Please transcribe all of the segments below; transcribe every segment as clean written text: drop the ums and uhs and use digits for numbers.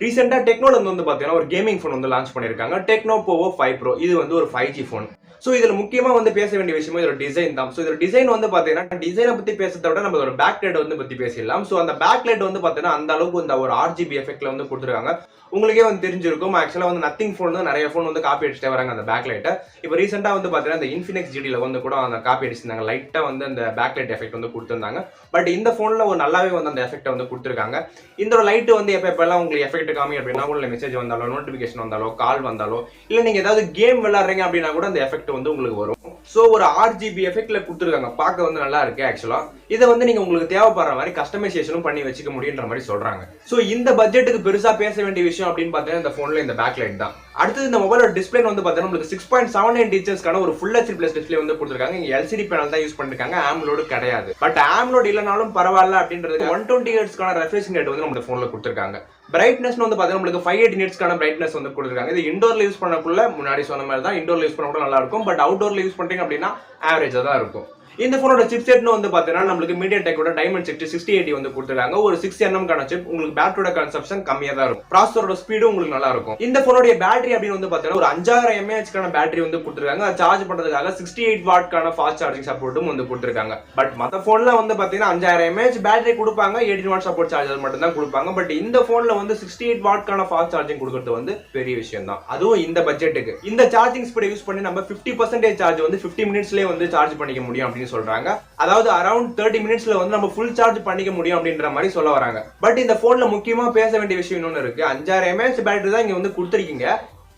ரீசெண்டா டெக்னோல வந்து பாத்தீங்கன்னா ஒரு கேமிங் ஃபோன் வந்து லான்ச் பண்ணிருக்காங்க. டெக்னோ போவோ 5 ப்ரோ. இது வந்து ஒரு 5G ஃபோன். சோ இதுல முக்கியமா வந்து பேச வேண்டிய விஷயம் இதோட டிசைன் தான். சோ இதோட டிசைன் வந்து பாத்தீங்கன்னா டிசைனை பத்தி பேசுறத விட நம்ம ஒரு பேக் லைட் வந்து பத்தி பேசலாம். சோ அந்த பேக் லைட் வந்து பாத்தீங்கன்னா அந்த அளவுக்கு இந்த ஒரு RGB எஃபெக்ட்ல வந்து கொடுத்துருக்காங்க. உங்களுக்கே வந்து தெரிஞ்சிருக்கும். ஆக்சுவலா வந்து நத்திங் ஃபோன் தான் நிறைய ஃபோன் வந்து காப்பி அடிச்சுட்டே வராங்க அந்த பேக் லைட்டை. இப்போ ரீசெண்டா வந்து பாத்தீங்கன்னா இந்த இன்ஃபினிக்ஸ் GTல வந்து கூட அந்த காப்பி அடிச்சிருந்தாங்க. லைட்டா வந்து அந்த பேக் லைட் எஃபெக்ட் வந்து கொடுத்திருந்தாங்க. பட் இந்த போன்ல ஒரு நல்லாவே வந்து அந்த எஃபெக்ட் வந்து கொடுத்துருக்காங்க. இந்த லைட் வந்து எப்பெல்லாம் உங்களுக்கு எஃபெக்ட் காமி அப்படின்னா உங்களுக்கு மெசேஜ் வந்தாலோ நோட்டிபிகேஷன் வந்தாலோ கால் வந்தாலோ இல்ல நீங்க ஏதாவது கேம் விளையாடுறீங்க அப்படின்னா கூட அந்த எஃபெக்ட் வந்து உங்களுக்கு வரும். சோ ஒரு RGB எஃபெக்ட்ல கொடுத்துருக்காங்க. பார்க்க வந்து நல்லா இருக்கு ஆக்சுவலா. இதை வந்து நீங்க உங்களுக்கு தேவைப்படுற மாதிரி கஸ்டமைசேஷனும் பண்ணி வச்சுக்க முடியுன்ற மாதிரி சொல்றாங்க. சோ இந்த பட்ஜெட்டுக்கு பெருசா பேச வேண்டிய விஷயம் அப்படின்னு பார்த்தீங்கன்னா இந்த போன்ல இந்த பேக் லைட் தான். அடுத்து இந்த மொபைலோட டிஸ்பிளே வந்து பார்த்தீங்கன்னா உங்களுக்கு 6.79 இன்ச்சஸ்க்கான ஒரு ஃபுல் HD பிளஸ் டிஸ்பிளே வந்து கொடுத்துருக்காங்க. இங்க LCD பேனல் தான் யூஸ் பண்ணிருக்காங்க. AMOLED கிடையாது. பட் AMOLED இல்லனாலும் பரவாயில்ல அப்படின்றது 120 ஹெர்ட்ஸ்க்கான ரெஃப்ரெஷிங் ரேட் வந்து நம்ம போன்ல கொடுத்துருக்காங்க. பிரைட்னஸ் வந்து பாத்தீங்கன்னா உங்களுக்கு 580 நிட்ஸ்க்கான பிரைட்னஸ் வந்து கொடுத்துருக்காங்க. இது இண்டோர்ல யூஸ் பண்ணக்குள்ள முன்னாடி சொன்ன மாதிரி தான் இண்டோர்ல யூஸ் பண்ண கூட நல்லா இருக்கும். பட் அவுட்டோர்ல யூஸ் பண்றீங்க அப்படின்னா ஆவரேஜா தான் இருக்கும். இந்த போனோட சிப்செட்னு வந்து பாத்தீங்கன்னா நம்மளுக்கு மீடியாடெக்கோட டைமண்ட் 6080 வந்து கொடுத்துருக்காங்க. ஒரு 6nm கான சிப். உங்களுக்கு பேட்டரியோட கன்சப்ஷன் கம்மியா தான் இருக்கும். ப்ராசஸரோட ஸ்பீடும் உங்களுக்கு நல்லா இருக்கும். இந்த போனோட பேட்டரி அப்படின்னு வந்து பாத்தீங்கன்னா ஒரு 5000 mAh கான பேட்டரி வந்து கொடுத்துருக்காங்க. சார்ஜ் பண்றதுக்காக 68 வாட் கான ஃபாஸ்ட் சார்ஜிங் சப்போர்ட்டும் வந்து கொடுத்துருக்காங்க. பட் மத்த போன்ல வந்து பாத்தீங்கன்னா 5000 mAh பேட்டரி கொடுப்பாங்க. 18 வாட் சப்போர்ட் சார்ஜர் மட்டும் தான் கொடுப்பாங்க. பட் இந்த போன்ல வந்து 68 வாட் கான ஃபாஸ்ட் சார்ஜிங் கொடுக்கிறது வந்து பெரிய விஷயம் தான். அதுவும் இந்த பட்ஜெட்டுக்கு. இந்த சார்ஜிங் ஸ்பீட் யூஸ் பண்ணி நம்ம 50% சார்ஜ் வந்து 50 மினிட்ஸ்லயே வந்து சார்ஜ் பண்ணிக்க முடியும் அப்படின்னு சொல்றாங்க. அதாவது அரௌண்ட் 30 மினிட்ஸ்ல வந்து நம்ம ஃபுல் சார்ஜ் பண்ணிக்க முடியும் அப்படின்ற மாதிரி சொல்ல வராங்க. பட் இந்த போன்ல முக்கியமா பேச வேண்டிய விஷயம் இன்னொன்னு இருக்கு. 5000 mAh பேட்டரி தான் இங்க வந்து கொடுத்திருக்கீங்க.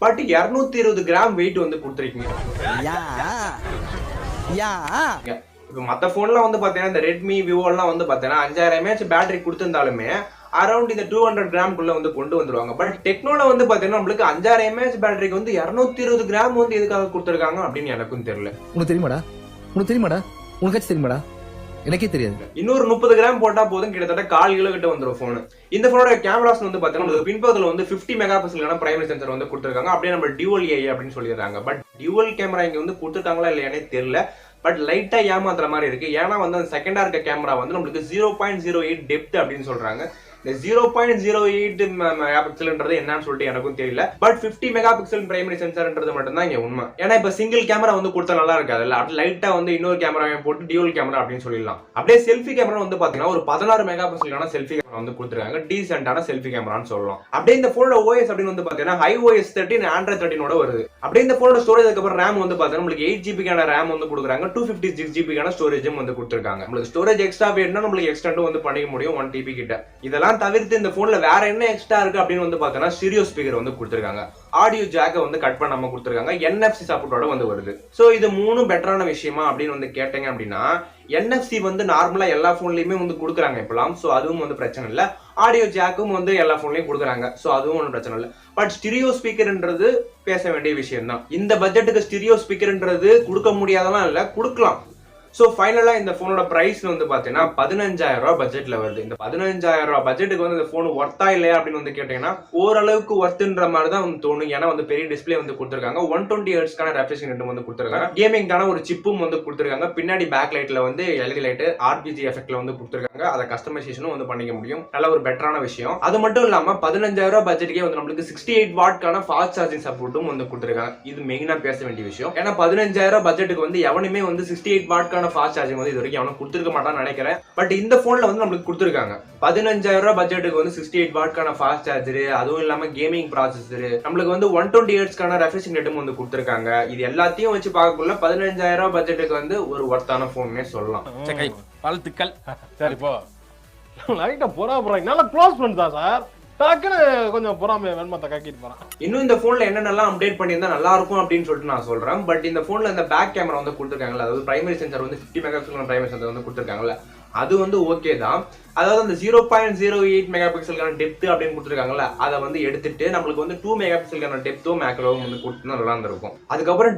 பட் 220 கிராம் வெயிட் வந்து கொடுத்திருக்கீங்க. இப்போ மத்த போன்ல வந்து பாத்தீங்கன்னா இந்த ரெட்மி விவோ எல்லாம் வந்து பாத்தீங்கன்னா 5000 mAh பேட்டரி கொடுத்திருந்தாலுமே அரௌண்ட் இந்த 200 கிராம்குள்ள வந்து கொண்டு வந்துருவாங்க. பட் டெக்னோல வந்து பாத்தீங்கன்னா நம்மளுக்கு 5000 mAh பேட்டரிக்கு வந்து 220 கிராம் வந்து எதுக்காக கொடுத்திருக்காங்க அப்படின்னு எனக்கும் தெரியல. உனக்கு தெரியுமாடா உனக்கு தெரியுமாடா எனக்கே தெரியாது. இன்னொரு 30 கிராம் போட்டா போதும் கிட்டத்தட்ட 1/4 கிலோ கிட்ட வந்துரும் போன். இந்த போனோட கேமராஸ் வந்து பாத்தீங்கன்னா பின்பக்கத்துல வந்து 50 மெகா பிக்சலுக்கான பிரைமரி சென்சர் வந்து கொடுத்திருக்காங்க. அப்படியே நம்ம டியூவல் AI அப்படின்னு சொல்லிடுறாங்க. பட் டியூவல் கேமரா இங்க வந்து கொடுத்துருக்காங்களா இல்லையானே தெரியல. பட் லைட்டா ஏமாத்துற மாதிரி இருக்கு. ஏன்னா வந்து அந்த செகண்டா இருக்க கேமரா வந்து நம்மளுக்கு 0.08 டெப்த் அப்படின்னு சொல்றாங்க. இந்த 0.08 மெகா பிக்சல்ன்றது என்னன்னு சொல்லிட்டு எனக்கும் தெரியல. பட் 50 மெகா பிக்சல் பிரைமரி சென்சார்ன்றது மட்டும் தான் இங்க உண்மை. ஏன்னா இப்ப சிங்கிள் கேமரா வந்து கொடுத்தா நல்லா இருக்காதுல்ல. அப்படி லைட்டா வந்து இன்னொரு கேமராவை போட்டு டியூவல் கேமரா அப்படின்னு சொல்லிடலாம். அப்படியே செல்ஃபி கேமரா வந்து பாத்தீங்கன்னா ஒரு 16 மெகா பிக்சலுக்கான செல்ஃபி கேமரா வந்து கொடுத்துருக்காங்க. டீசென்டான செல்ஃபி கேமரான்னு சொல்லலாம். அப்படியே இந்த போனோட OS அப்படின்னு வந்து பாத்தீங்கன்னா iOS 13 Android 13 வருது. அப்படியே இந்த போனோட ஸ்டோரேஜ் அதுக்கப்புறம் RAM வந்து பாத்தீங்கன்னா உங்களுக்கு 8GB கான RAM வந்து கொடுக்குறாங்க. 256GB கான ஸ்டோரேஜும் வந்து கொடுத்துருக்காங்க. உங்களுக்கு ஸ்டோரேஜ் எக்ஸ்ட்ரா வேணும்னா நம்மளுக்கு எக்ஸ்டெண்டும் வந்து பண்ணிக்க முடியும் 1TB கிட்ட. இதெல்லாம் தவிர்த்து இந்த போன்ல வேற என்ன எக்ஸ்ட்ரா இருக்கு அப்படின்னு வந்து பார்த்தோம்னா ஸ்டீரியோ ஸ்பீக்கர் வந்து கொடுத்துருக்காங்க. ஆடியோ ஜாக்கை வந்து கட் பண்ணாம கொடுத்துருக்காங்க. NFC சப்போர்ட்டோட வந்து வருது. சோ இது மூணும் பெட்டரான விஷயமா அப்படின்னு வந்து கேட்டீங்க அப்படின்னா NFC வந்து நார்மலா எல்லா போன்லயுமே வந்து கொடுக்குறாங்க இப்பலாம். சோ அதுவும் வந்து பிரச்சனை இல்ல. ஆடியோ ஜாக்கும் வந்து எல்லா போன்லயும் கொடுக்குறாங்க. சோ அதுவும் ஒன்றும் பிரச்சனை இல்லை. பட் ஸ்டீரியோ ஸ்பீக்கர்ன்றது பேச வேண்டிய விஷயம் தான். இந்த பட்ஜெட்டுக்கு ஸ்டீரியோ ஸ்பீக்கர்ன்றது கொடுக்க முடியாதெல்லாம் இல்ல, கொடுக்கலாம். சோ ஃபைனலா இந்த போனோட பிரைஸ் வந்து பாத்தீங்கன்னா 15000 ரூபாய் பட்ஜெட்ல வருது. இந்த 15000 ரூபாய் பட்ஜெட்டுக்கு வந்து இந்த போன் ஒர்த்தா இல்லையா அப்படின்னு வந்து கேட்டீங்கன்னா ஓரளவுக்கு ஒர்த்துன்ற மாதிரி தான் வந்து தோணும். ஏன்னா வந்து பெரிய டிஸ்பிளே வந்து கொடுத்துருக்காங்க. 120 ஹெர்ட்ஸ்க்கான ரெஃப்ரெஷிங் ரேட் வந்து கொடுத்துருக்காங்க. கேமிங்கான ஒரு சிப்பும் வந்து கொடுத்துருக்காங்க. பின்னாடி பேக் லைட்ல வந்து LED லைட் RGB எஃபெக்ட்ல வந்து கொடுத்துருக்காங்க. அதை கஸ்டமைசேஷனும் வந்து பண்ணிக்க முடியும். நல்ல ஒரு பெட்டரான விஷயம். அது மட்டும் இல்லாம 15000 ரூபாய் பட்ஜெட்டுக்கே வந்து நம்மளுக்கு 68 வாட்கான ஃபாஸ்ட் சார்ஜிங் சப்போர்ட்டும் வந்து கொடுத்துருக்காங்க. இது மெயினா பேச வேண்டிய விஷயம். ஏன்னா 15000 பட்ஜெட்டுக்கு வந்து எவனுமே வந்து 68 வாட்கான ஃபாஸ்ட் சார்ஜிங் வந்து இது வரைக்கும் அவனும் கொடுத்துருக்க மாட்டான்னு நினைக்கிறேன். பட் இந்த போன்ல வந்து நம்மளுக்கு கொடுத்துருக்காங்க. 15000 ரூபாய் பட்ஜெட்டுக்கு வந்து 68 வாட்கான ஃபாஸ்ட் சார்ஜர், அதுவும் இல்லாம கேமிங் ப்ராசஸர், நம்மளுக்கு வந்து 120 ஹெர்ட்ஸ்க்கான ரெஃப்ரெஷிங் ரேட்டும் வந்து கொடுத்துருக்காங்க. இது எல்லாத்தையும் வச்சு பார்க்கக்குள்ள 15000 ரூபாய் பட்ஜெட்டுக்கு வந்து ஒரு ஒர்த்தான போன்னே சொல்லலாம். வாழ்த்துக்கள். சரி போ லைட்டா போறாங்க. நல்லா க்ளோஸ் பண்ணிட்டா சார். டக்குனு கொஞ்சம் பொறாமைய வெண்மத்தை காக்கிட்டு போறான். இன்னும் இந்த போன்ல என்னென்னலாம் அப்டேட் பண்ணியிருந்தா நல்லா இருக்கும் அப்படின்னு சொல்லிட்டு நான் சொல்றேன். பட் இந்த போன்ல இந்த பேக் கேமரா வந்து கொடுத்துருக்காங்கல்ல, அதாவது பிரைமரி சென்சார் வந்து 50 மெகா பிக்சல் பிரைமரி சென்சார் வந்து கொடுத்துருக்காங்கல்ல, அது வந்து ஓகே தான். அதாவது அந்த 0.08 மெகா பிக்சலுக்கான டெப்த் அப்படின்னு கொடுத்துருக்காங்கல்ல, அதை வந்து எடுத்துட்டு நம்மளுக்கு வந்து 2 மெகா பிக்சலுக்கான டெப்த்தும் மேக்ரோவும் வந்து கொடுத்துனா நல்லா இருந்திருக்கும். அதுக்கப்புறம்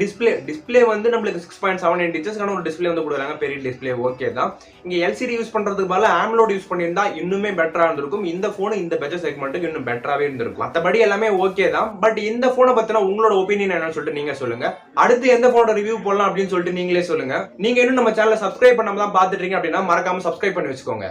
டிஸ்பிளே வந்து நம்மளுக்கு 6.78 இன்ச்சஸ்க்கான ஒரு டிஸ்பிளே வந்து கொடுக்குறாங்க. பெரிய டிஸ்பிளே ஓகே தான். இங்க LCD யூஸ் பண்றதுக்கு பதிலா AMOLED யூஸ் பண்ணியிருந்தா இன்னுமே பெட்டரா இருந்திருக்கும். இந்த போன் இந்த பட்ஜெட் செக்மெண்ட்டுக்கு இன்னும் பெட்டராவே இருந்திருக்கும். மற்றபடி எல்லாமே ஓகே தான். பட் இந்த போனை பத்தின உங்களோட ஒப்பீனியன் என்னன்னு சொல்லிட்டு நீங்க சொல்லுங்க. அடுத்து எந்த போனோட ரிவ்யூ போடலாம் அப்படின்னு சொல்லிட்டு நீங்களே சொல்லுங்க. நீங்க இன்னும் நம்ம சேனலை சப்ஸ்கிரைப் பண்ணாம தான் பாத்துட்டு இருக்கீங்க அப்படின்னா மறக்காம சப்ஸ்கிரைப் பண்ணி வச்சுக்கோங்க.